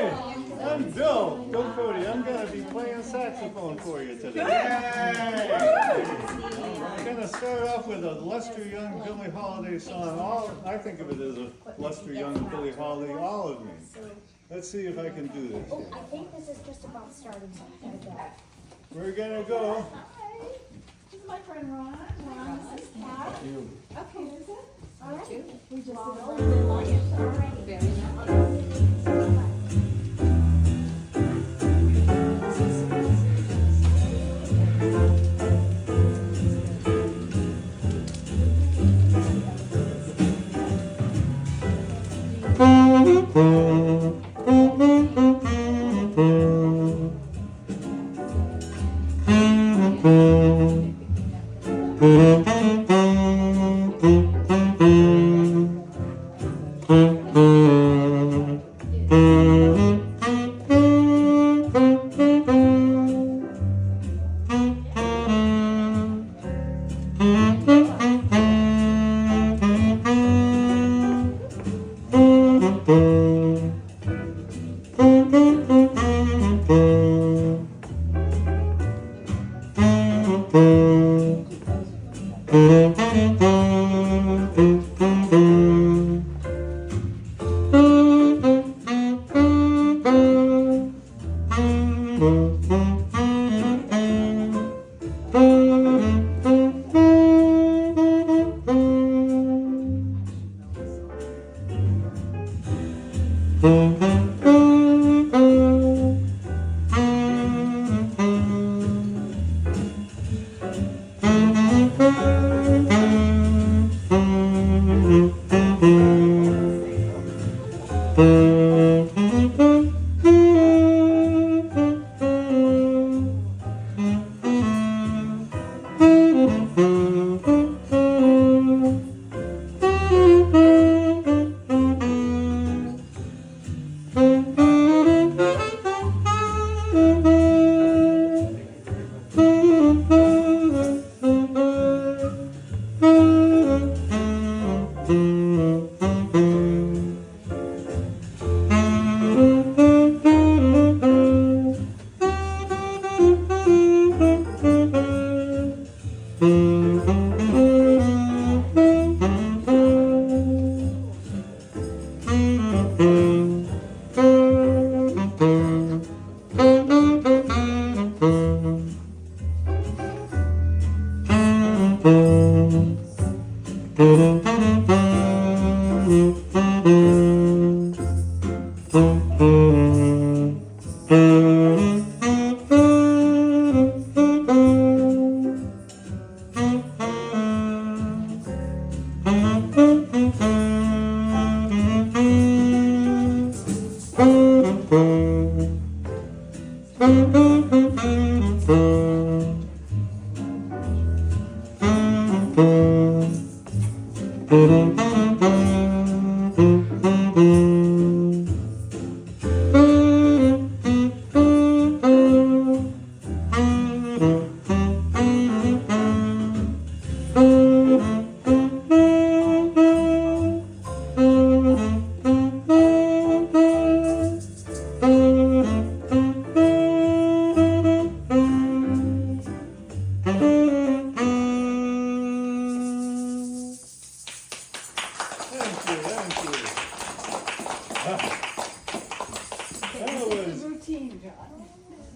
Hey, I'm Bill. Bill Cote. I'm going to be playing saxophone for you today. Yay! I'm going to start off with a Lester Young Billie Holiday song. I think of it as a Lester Young Billie Holiday, All of Me. Let's see if I can do this. Oh, I think this is just about starting, so I gotta go. We're going to go. Hi, this is my friend Ron. Ron, this is Kat. Okay, is it? All right. We just did all right. Very nice.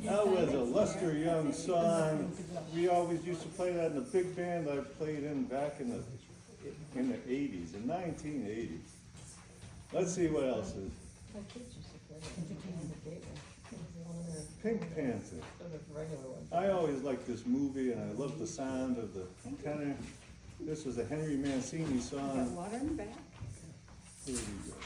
That was a Lester Young song. We always used to play that in the big band I played in back in the 80s, in 1980. Let's see what else is. Pink Panther. I always liked this movie and I love the sound of the tenor. This was a Henry Mancini song. Water in the back. Here we go.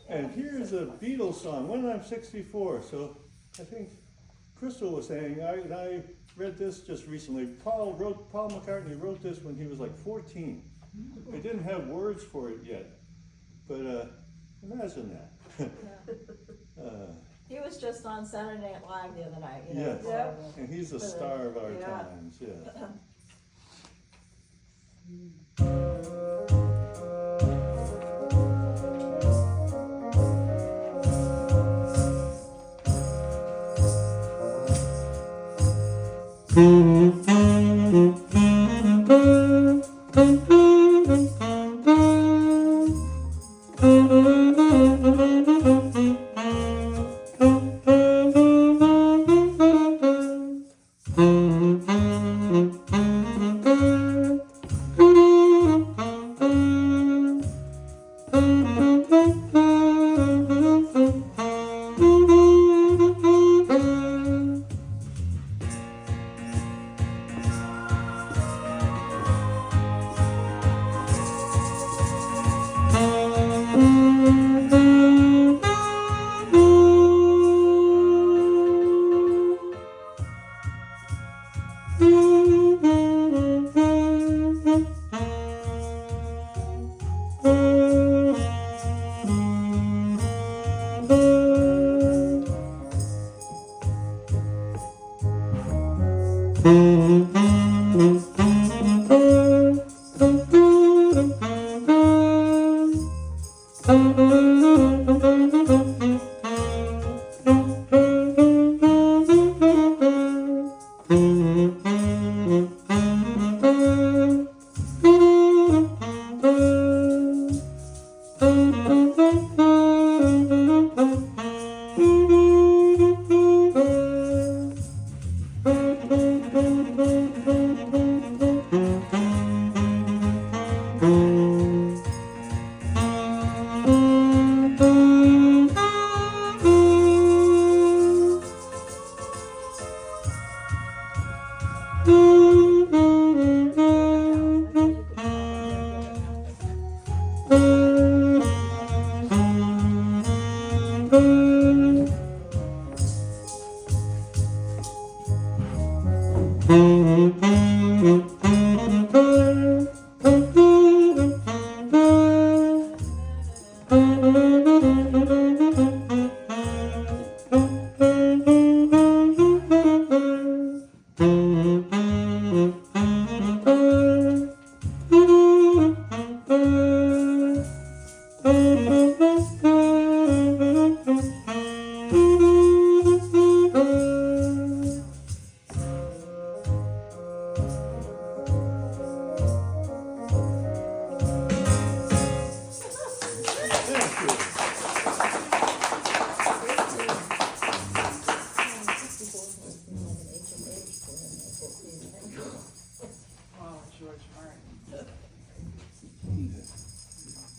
And here's a Beatles song, When I'm 64. So I think Crystal was saying, I read this just recently. Paul McCartney wrote this when he was like 14. They didn't have words for it yet, but imagine that. He was just on Saturday Night Live the other night, you know. Yes, so- and he's a star of our Yeah. times, yeah.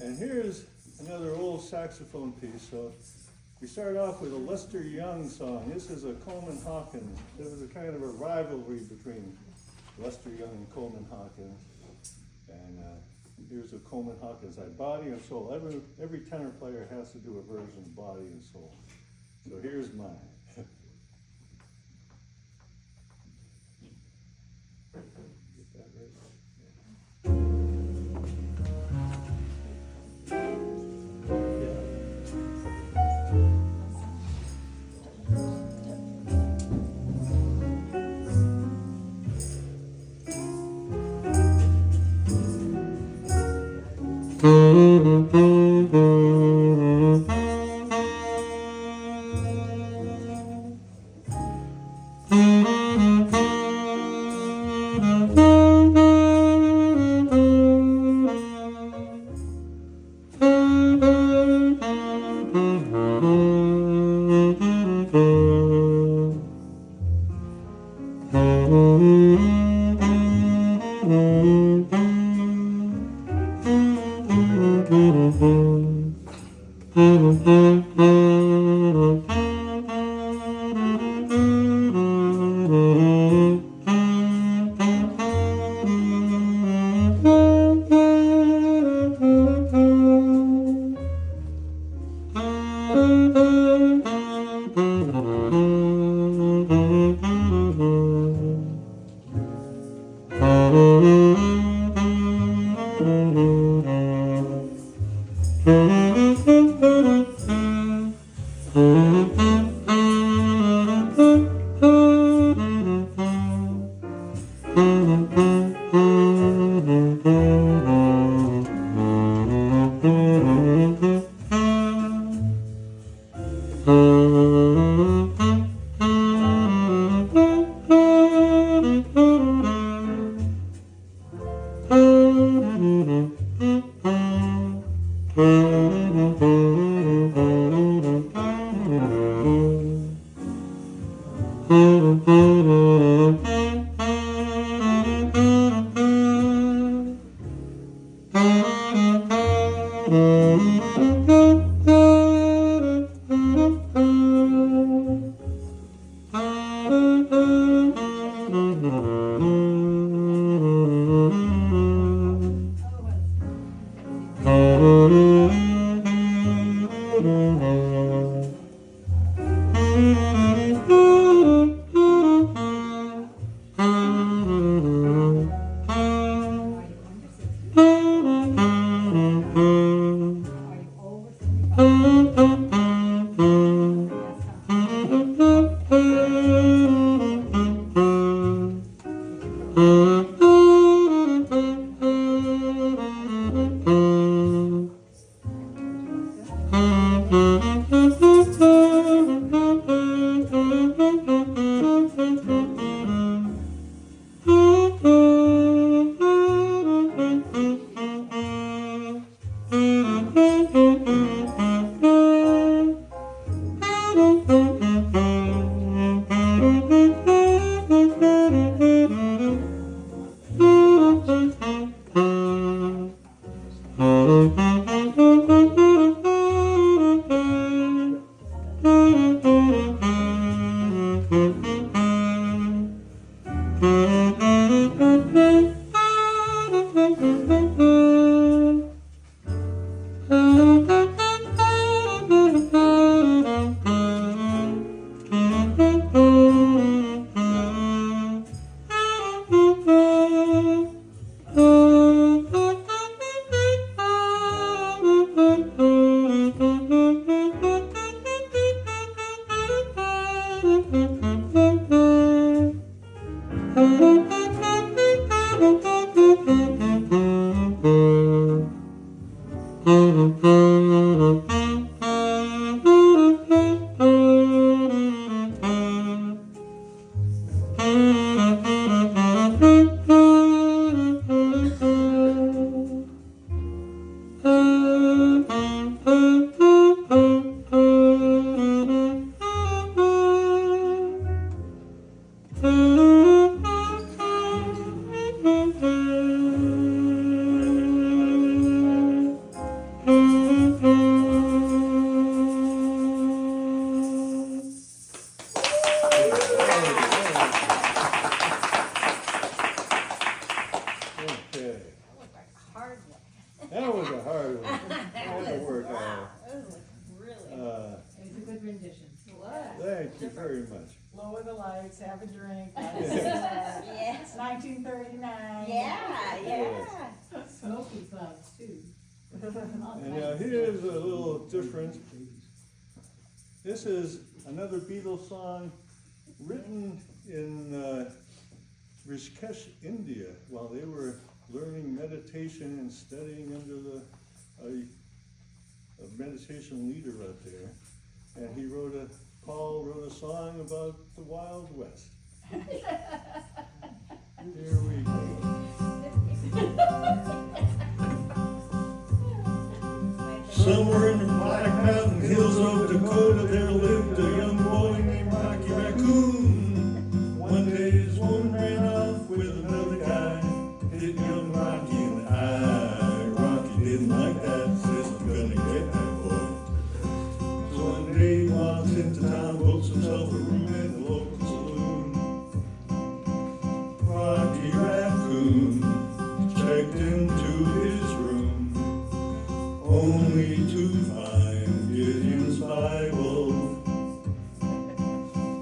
And here's another old saxophone piece. So we start off with a Lester Young song. This is a Coleman Hawkins. There was a kind of a rivalry between Lester Young and Coleman Hawkins. And here's a Coleman Hawkins, Body and Soul. Every tenor player has to do a version of Body and Soul. So here's mine. Get that right. Okay, Hard one. that was a hard one. I had to work on Wow, that was like really. it. It was a good rendition. Thank you very much. Lower the lights, have a drink. Yeah. It's 1939. Yeah. Smoky clouds too. And now here's a little different. This is another Beatles song written in Rishikesh, India, while they were learning meditation and studying under a meditation leader out there. And he Paul wrote a song about the Wild West. Here we go. Somewhere in the Black Mountain hills of Dakota, there lived a young boy named Rocky Raccoon. One day his woman ran off with another guy, hit young Rocky in the eye. Rocky didn't like that, says I'm gonna get that boy. So one day he walks into town, books himself a room in the local saloon. Rocky Raccoon checked into his room, only to find Gideon's Bible.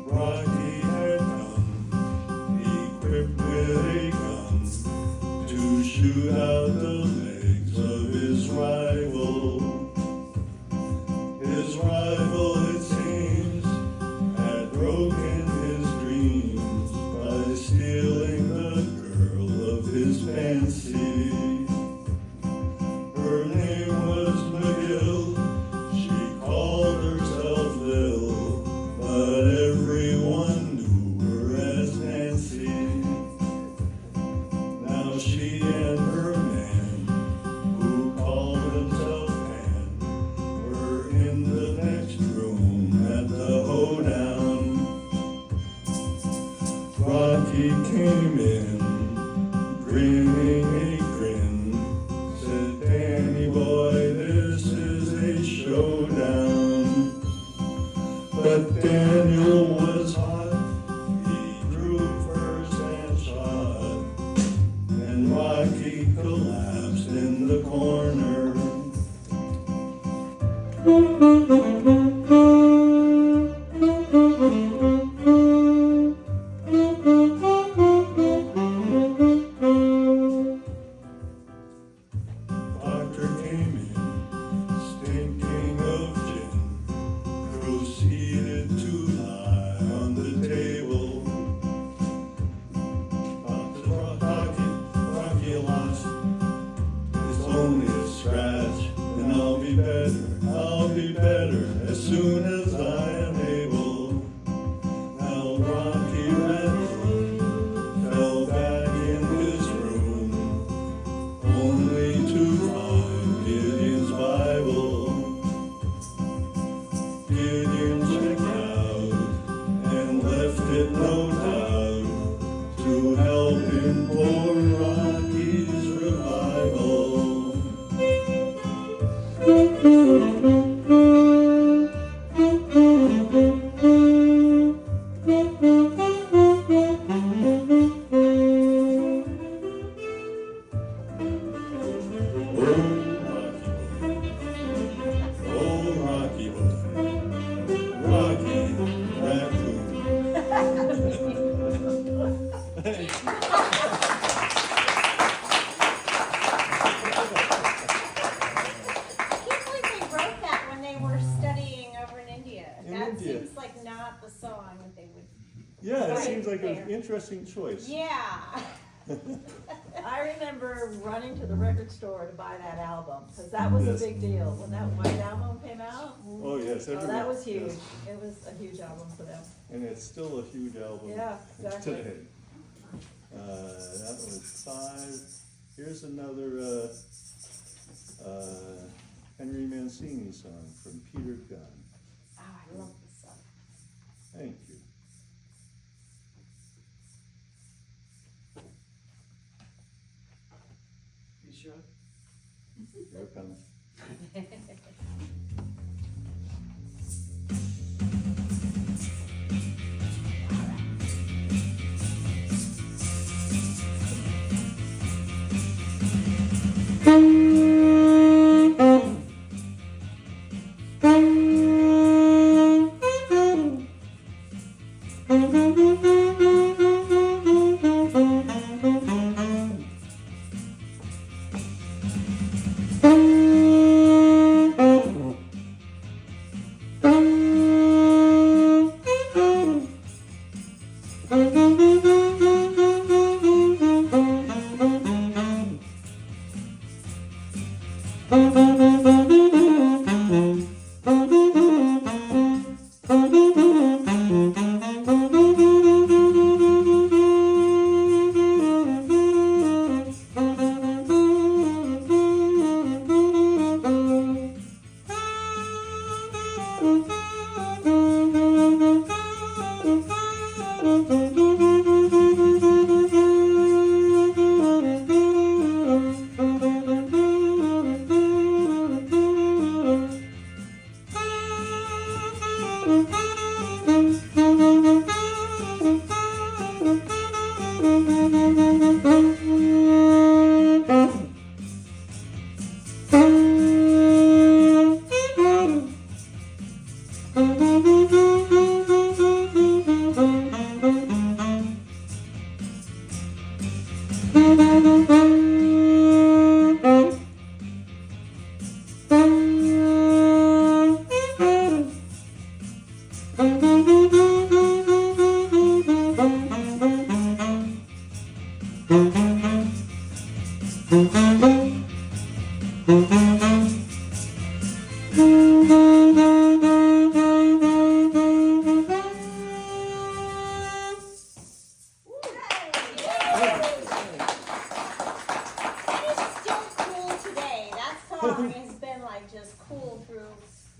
Rocky had come, equipped with a gun, to shoot out the legs of his rival. His rival, it seems, had broken his dreams by stealing the girl of his fancy. Her name was McGill, she called herself Lil, but everyone knew her as Nancy. Now she and her man, who called himself Pan, were in the next room at the hoedown. Rocky came in, grinning a grin, said, Danny boy, this is a showdown. But Daniel was hot, he drew first and shot, and Rocky collapsed in the corner. Doctor came in, stinking of gin, proceeded to lie on the table. Rocky lost, it's only a scratch, and I'll be better as soon as I am able. Now Rocky Raccoon fell back in his room, only to find Gideon's Bible. Gideon checked out and left it no doubt to help in poor Rocky's revival. Oh, Rocky boy, Rocky Raccoon. I can't believe they wrote that when they were studying over in India. In That India. seems like not the song that they would. Yeah, it Right seems like there. an interesting choice. Yeah. I remember running to the record store to buy that album, because that was Yes. a big deal. When that White Album came out, Oh, yes, oh, everyone. that was huge. yes. It was a huge album for them. And it's still a huge album Yeah, exactly. today. That was 5. Here's another Henry Mancini song from Peter Gunn. Oh, I love this song. Thank you. You sure? Here it comes.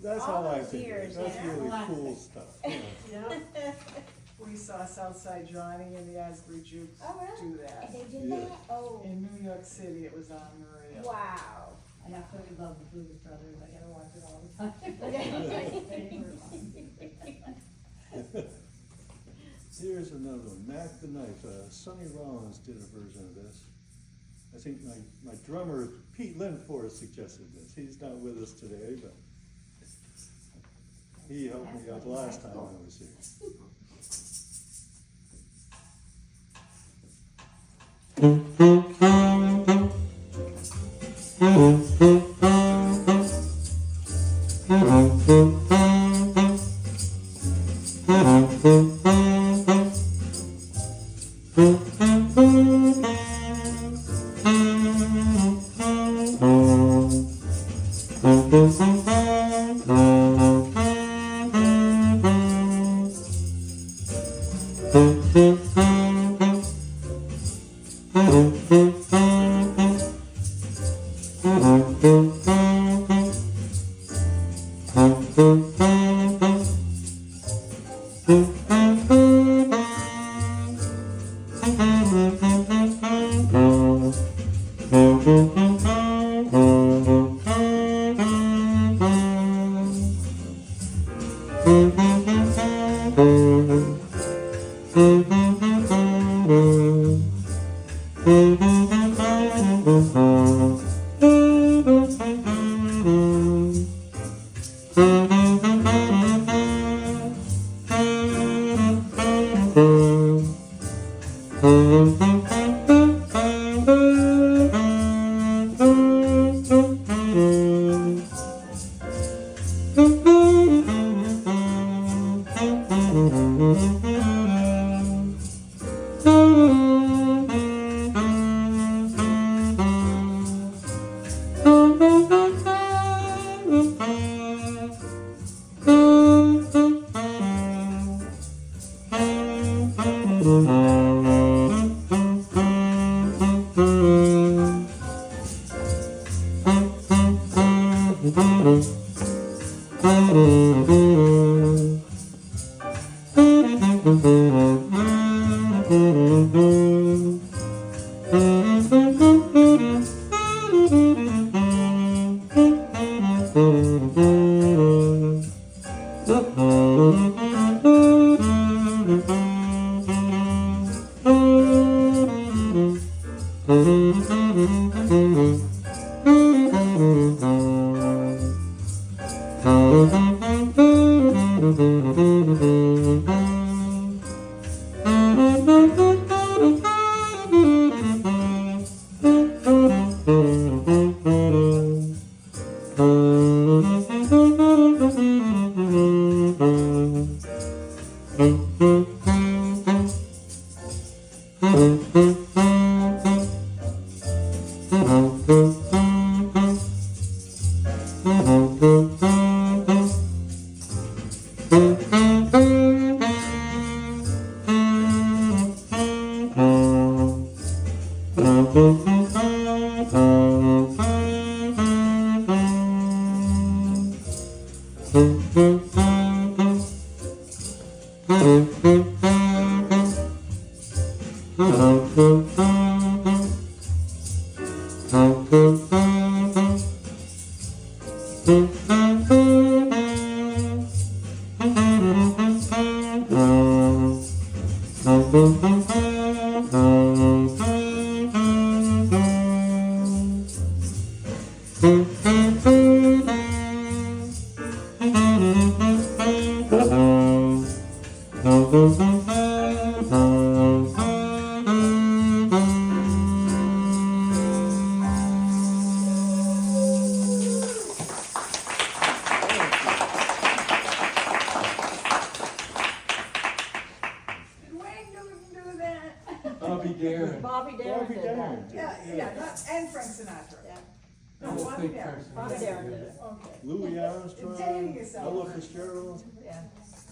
That's how I think it is. That's really cool stuff. Yeah. We saw Southside Johnny and the Asbury Jukes Oh, really? do that. They did that? Oh, In New York City, it was on Maria. wow. I absolutely love the Blues Brothers, I gotta watch it all the time. Here's another one, Mack the Knife. Sonny Rollins did a version of this. I think my drummer, Pete Linforth, suggested this. He's not with us today, but he helped me out last time I was here. Bobby Darin. Bobby Darin did that. Yeah, and Frank Sinatra. Yeah. No, Bobby Darin. Bobby Darin did it. Okay. Louis Armstrong, Dating yourself. Ella Fitzgerald. Yeah.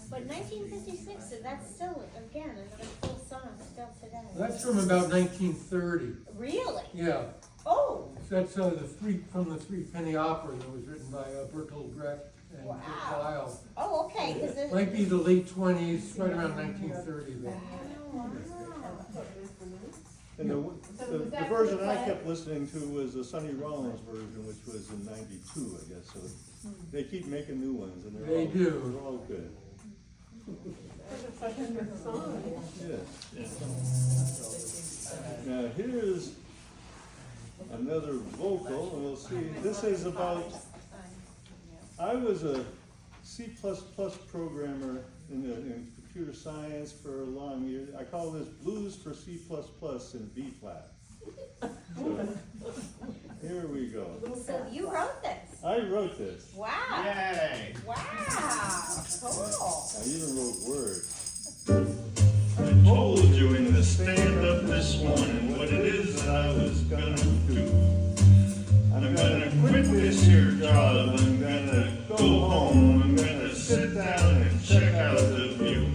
But 1956, that's still, again, another cool song still today. That's from about 1930. Really? Yeah, Oh, that's from the Three Penny Opera that was written by Bertolt Brecht and Wow. Weil. oh, okay, because it, Might be the late 20s, right around 1930. Though. And the version I kept listening to was the Sonny Rollins version, which was in '92, I guess. So they keep making new ones, and They do. they're all good. Yes. Now here's another vocal, and we'll see. This is about. I was a C++ programmer in computer science for a long year. I call this blues for C++ in B flat. So, here we go. so you wrote this? I wrote this. Wow. Yay! Wow, cool. I even wrote words. I told you in the stand-up this morning what it is that I was gonna do. I'm gonna quit this here job, I'm gonna go home, I'm gonna sit down and check out the view.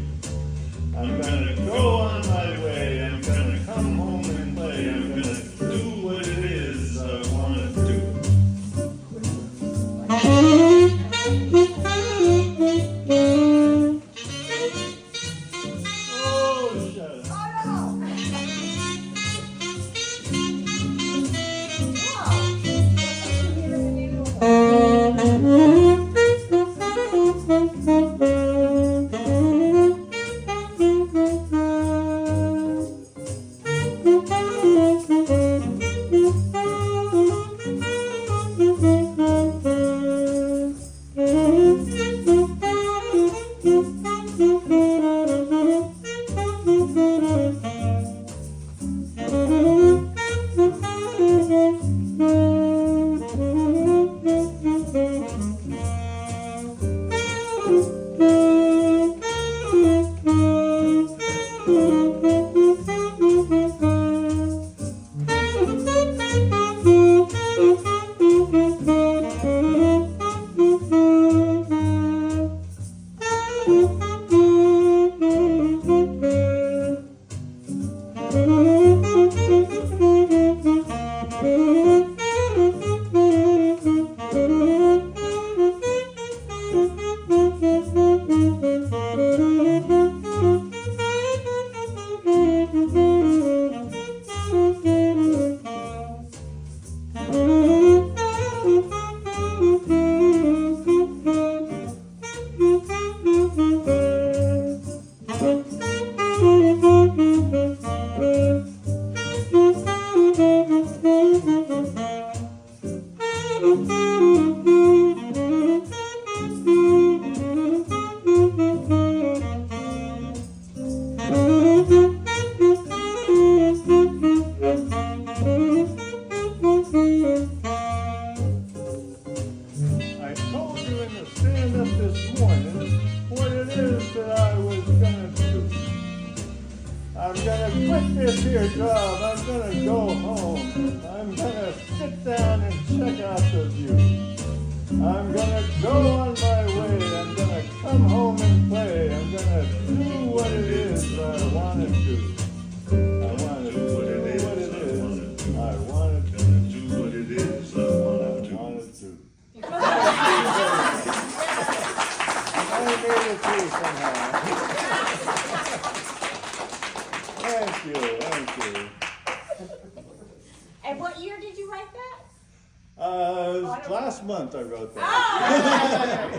I'm gonna go on my way, I'm gonna come home and play, I'm gonna do what it is I wanna do. Oh, shut up. And what year did you write that? Last month I wrote that.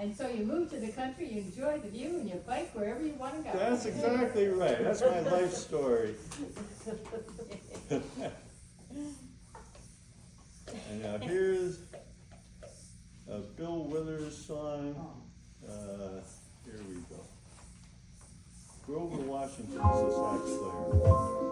And so you moved to the country, you enjoy the view, and you bike wherever you want to go. That's exactly right. That's my life story. And now here's a Bill Withers song. Here we go. Grover Washington is the sax player.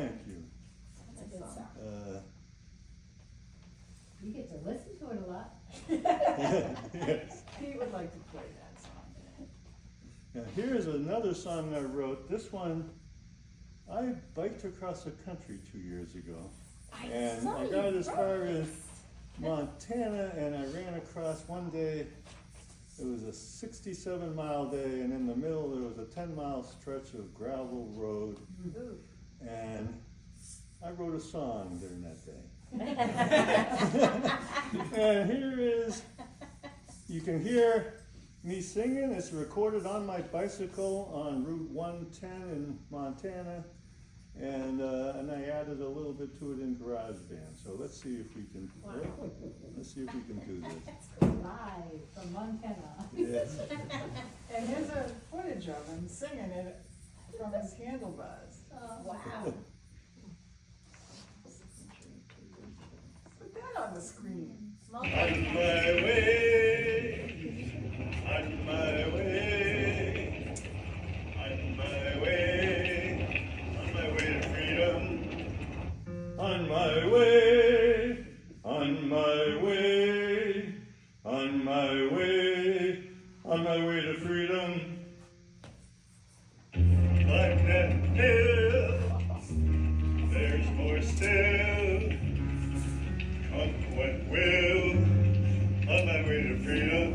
Thank you. That's a good song. You get to listen to it a lot. Yes. Pete would like to play that song. Now, here's another song I wrote. This one, I biked across the country 2 years ago. And saw I you got as wrote far as this. Montana, and I ran across one day. It was a 67-mile day, and in the middle there was a 10-mile stretch of gravel road. And I wrote a song during that day. And here is, you can hear me singing. It's recorded on my bicycle on Route 110 in Montana. And I added a little bit to it in GarageBand. So let's see if we can, let's see if we can do this. Live from Montana. Yes. And here's a footage of him singing it from his handlebars. Wow. Put that on the screen. On my way, on my way, on my way, on my way to freedom. On my way, on my way, on my way, on my way to freedom. Like that hill, there's more still. Come what will, on my way to freedom.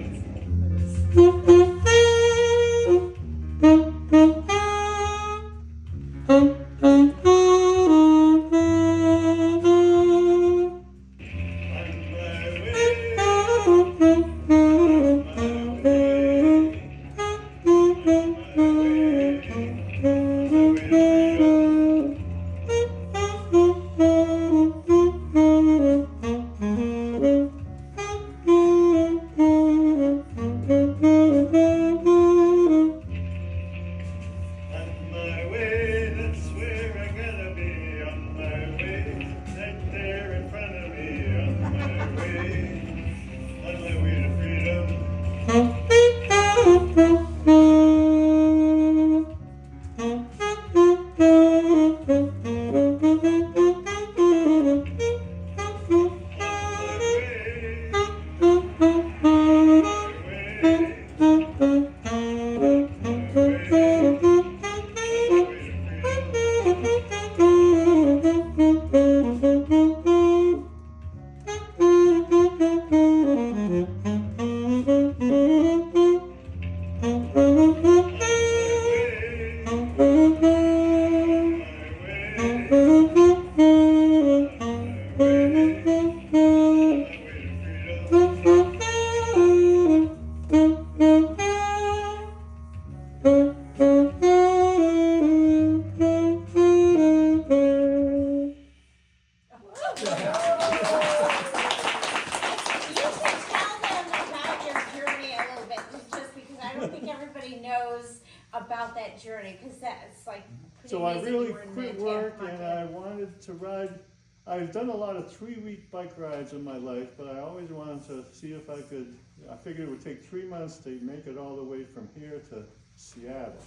About that journey, because that's like pretty So I amazing. really You were in quit the work camp and I wanted to ride. I've done a lot of 3-week bike rides in my life, but I always wanted to see if I could. I figured it would take 3 months to make it all the way from here to Seattle.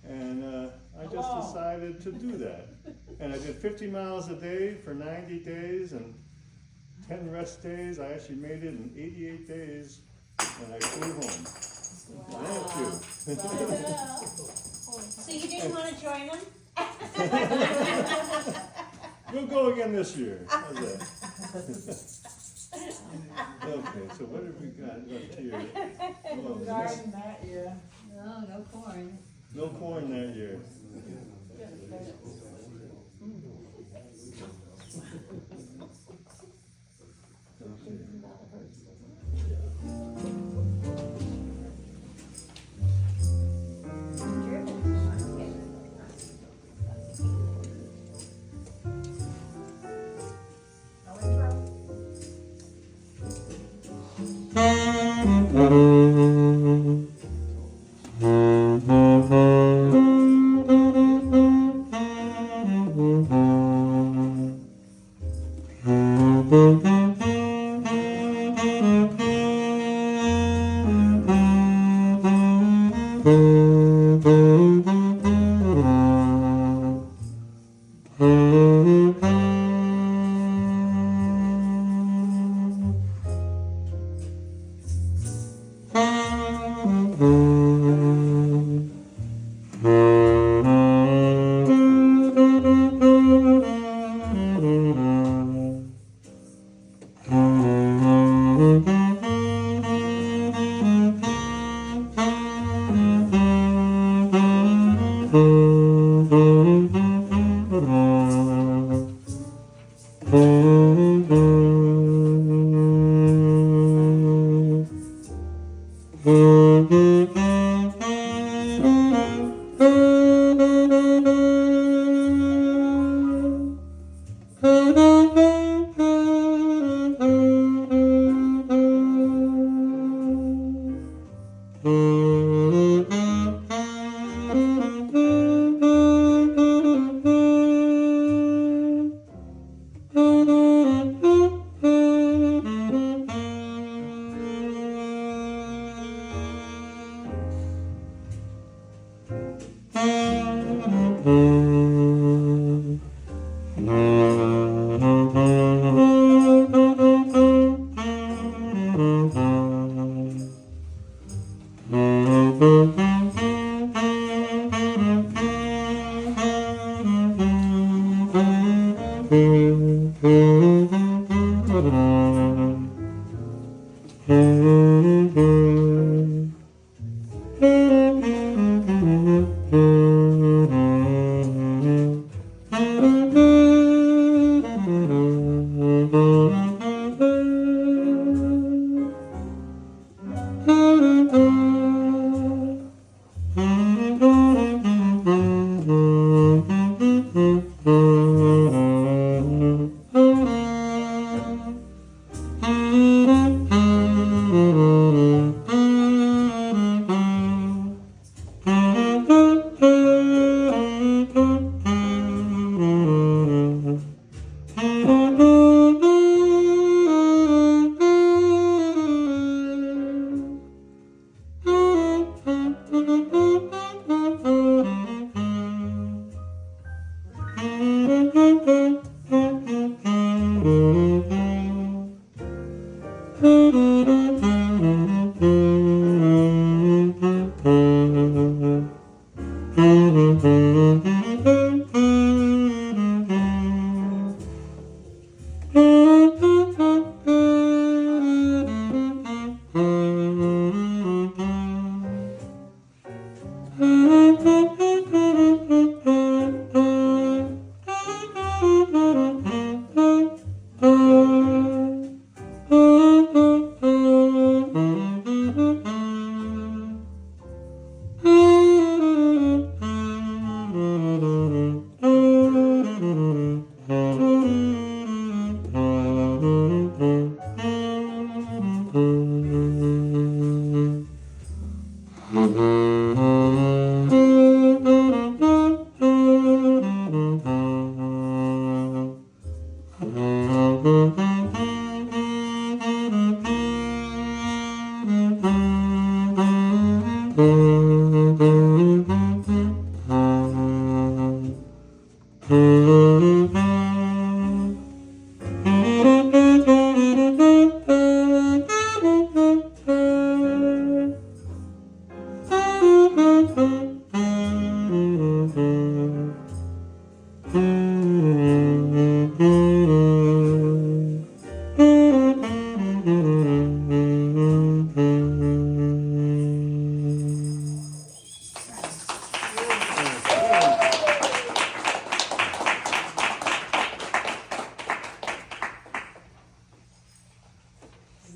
And I just decided to do that. And I did 50 miles a day for 90 days and 10 rest days. I actually made it in 88 days and I flew home. Thank you. So you didn't want to join them? We'll go again this year. How's that? Okay, so what have we got left here? Oh, this- Garden that year. No, no corn. no corn that year.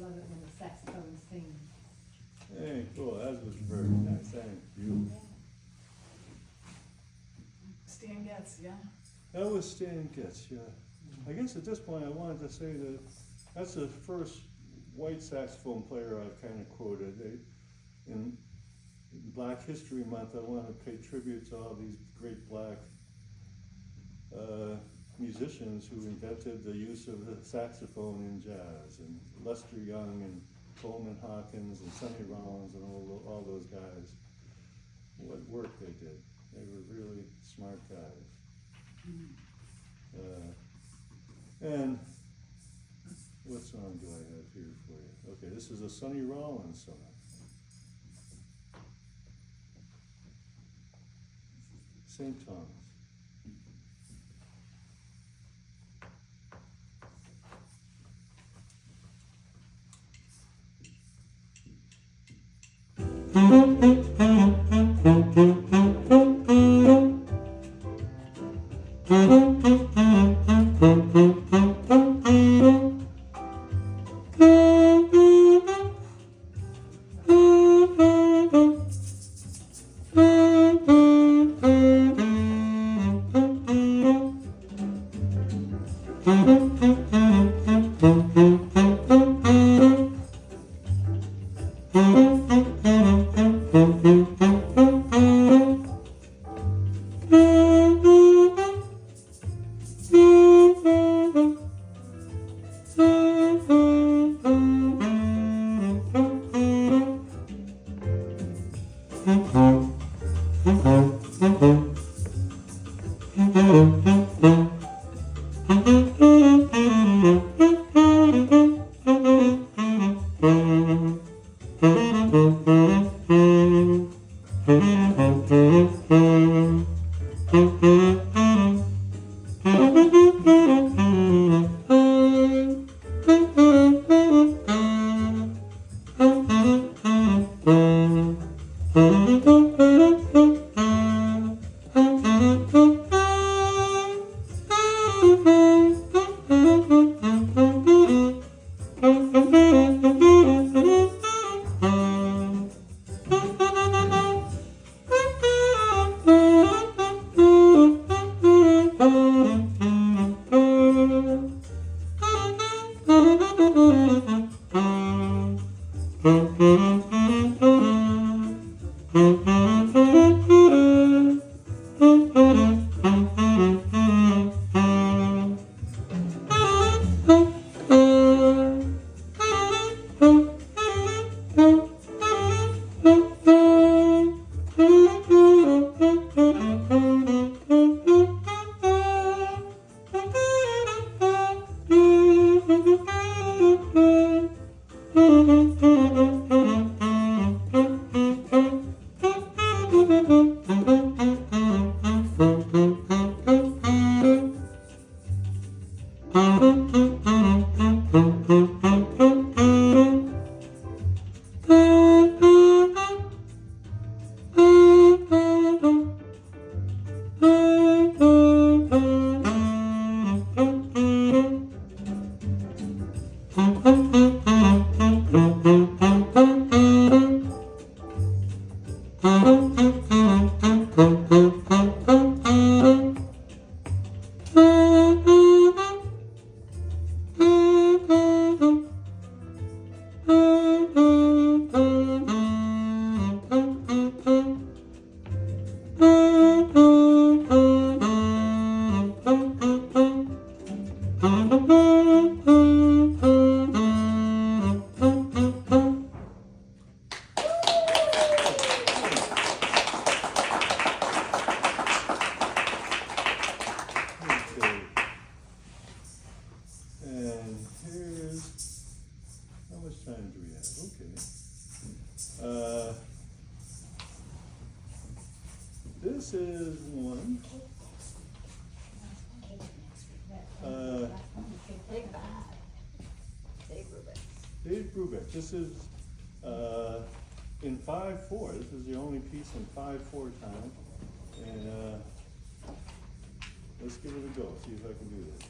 Love it when the saxophone sings. Hey, cool, that was very nice, thank you. Stan Getz, yeah. That was Stan Getz, yeah. I guess at this point I wanted to say that that's the first white saxophone player I've kind of quoted. In Black History Month, I want to pay tribute to all these great black musicians who invented the use of the saxophone in jazz, and Lester Young and Coleman, Hawkins and Sonny Rollins and all those guys. What work they did. They were really smart guys. And what song do I have here for you? Okay, this is a Sonny Rollins song. St. Thomas. This is one. Dave Brubeck. This is in 5/4. This is the only piece in 5/4 time. And let's give it a go. See if I can do this.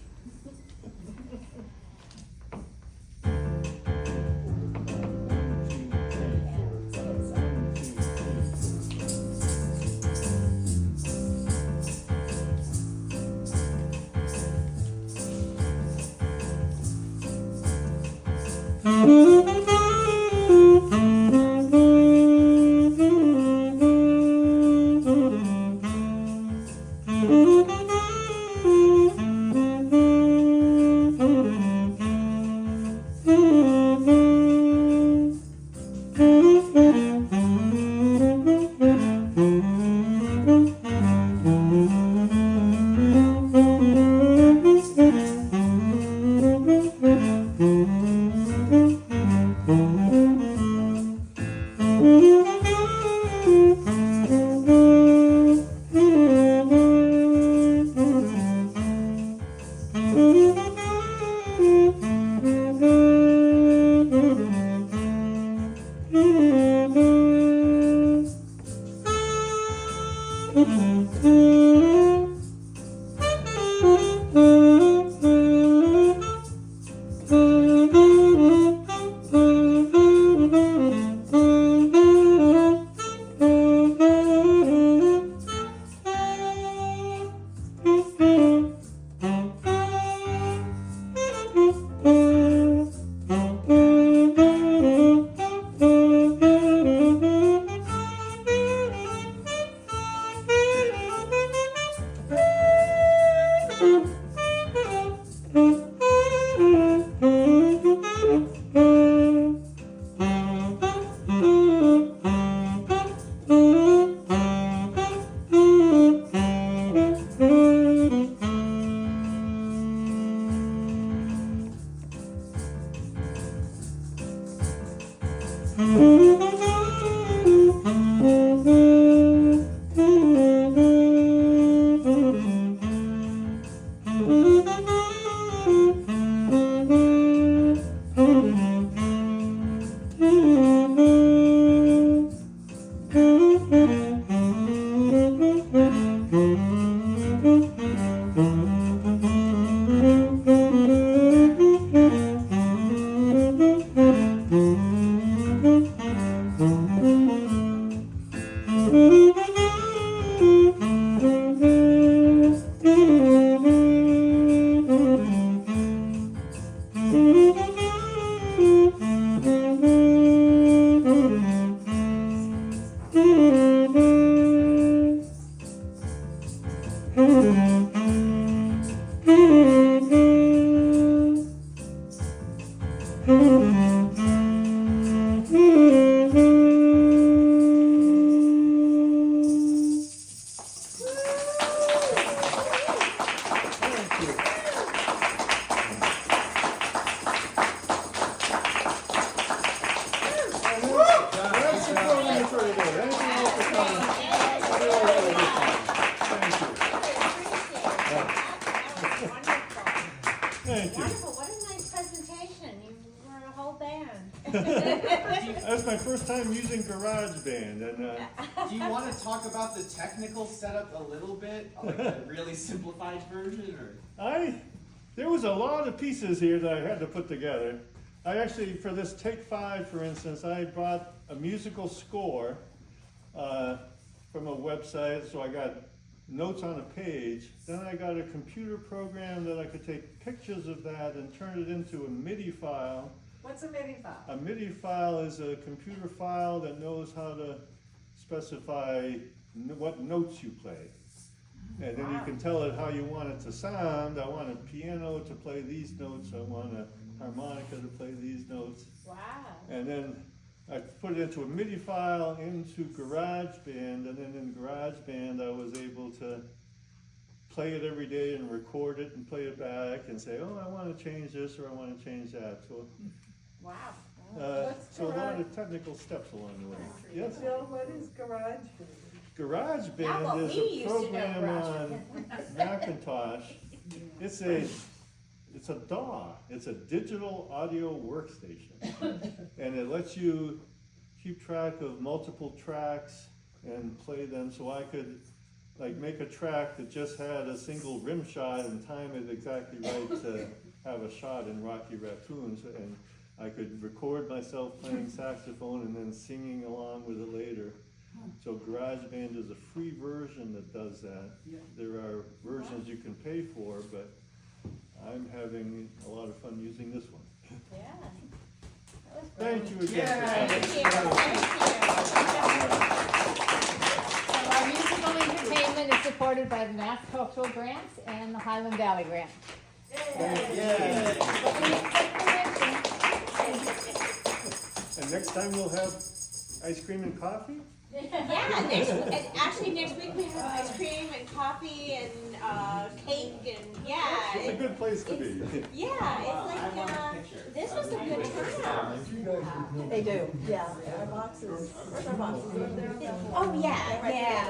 time using GarageBand, and Do you want to talk about the technical setup a little bit, like the really simplified version, or? there was a lot of pieces here that I had to put together. I actually, for this Take 5, for instance, I brought a musical score from a website, so I got notes on a page. Then I got a computer program that I could take pictures of that and turn it into a MIDI file. What's a MIDI file? A MIDI file is a computer file that knows how to specify what notes you play. And then you can tell it how you want it to sound. I want a piano to play these notes. I want a harmonica to play these notes. Wow. And then I put it into a MIDI file into GarageBand, and then in GarageBand I was able to play it every day and record it and play it back and say, oh, I want to change this or I want to change that. So, Wow. so a lot of technical steps along the way. Yes. Bill, what is GarageBand? Now GarageBand what is we a used to know program on Macintosh. It's a DAW. It's a digital audio workstation, and it lets you keep track of multiple tracks and play them. So I could like make a track that just had a single rim shot and time it exactly right to have a shot in Rocky Raccoons, and I could record myself playing saxophone and then singing along with it later. So GarageBand is a free version that does that. There are versions you can pay for, but I'm having a lot of fun using this one. Yeah. Thank you again. Thank you. So our musical entertainment is supported by the Mass Cultural Grants and the Highland Valley Grant. And next time we'll have ice cream and coffee? Yeah, actually next week we have ice cream and coffee and cake and yeah. It's a good place to be. Yeah, it's like this was a good turnout. They do, yeah. Our boxes, where's our boxes? Oh yeah, yeah.